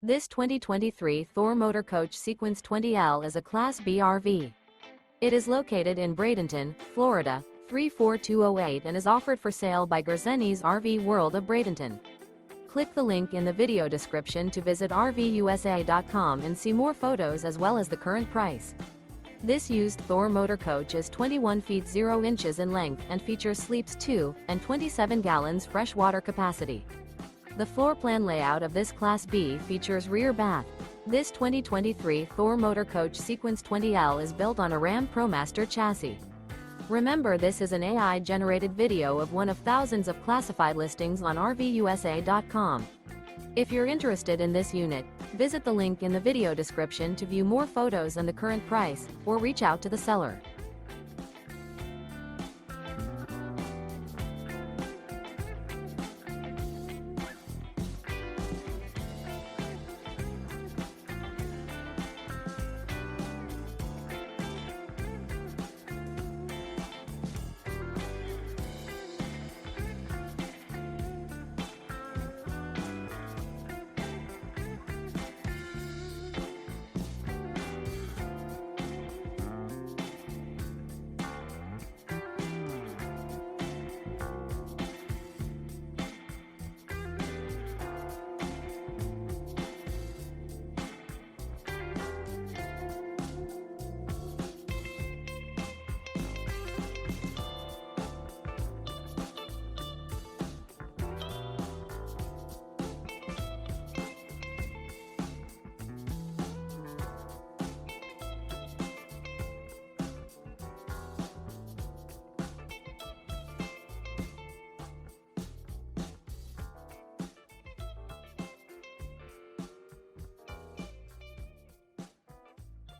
This 2023 Thor Motor Coach Sequence 20L is a Class B RV. It is located in Bradenton, Florida, 34208 and is offered for sale by Gerzeny's RV World of Bradenton. Click the link in the video description to visit RVUSA.com and see more photos as well as the current price. This used Thor Motor Coach is 21 feet 0 inches in length and features sleeps 2 and 27 gallons fresh water capacity. The floor plan layout of this Class B features rear bath. This 2023 Thor Motor Coach Sequence 20L is built on a RAM Promaster chassis. Remember, this is an AI-generated video of one of thousands of classified listings on RVUSA.com. If you're interested in this unit, visit the link in the video description to view more photos and the current price, or reach out to the seller.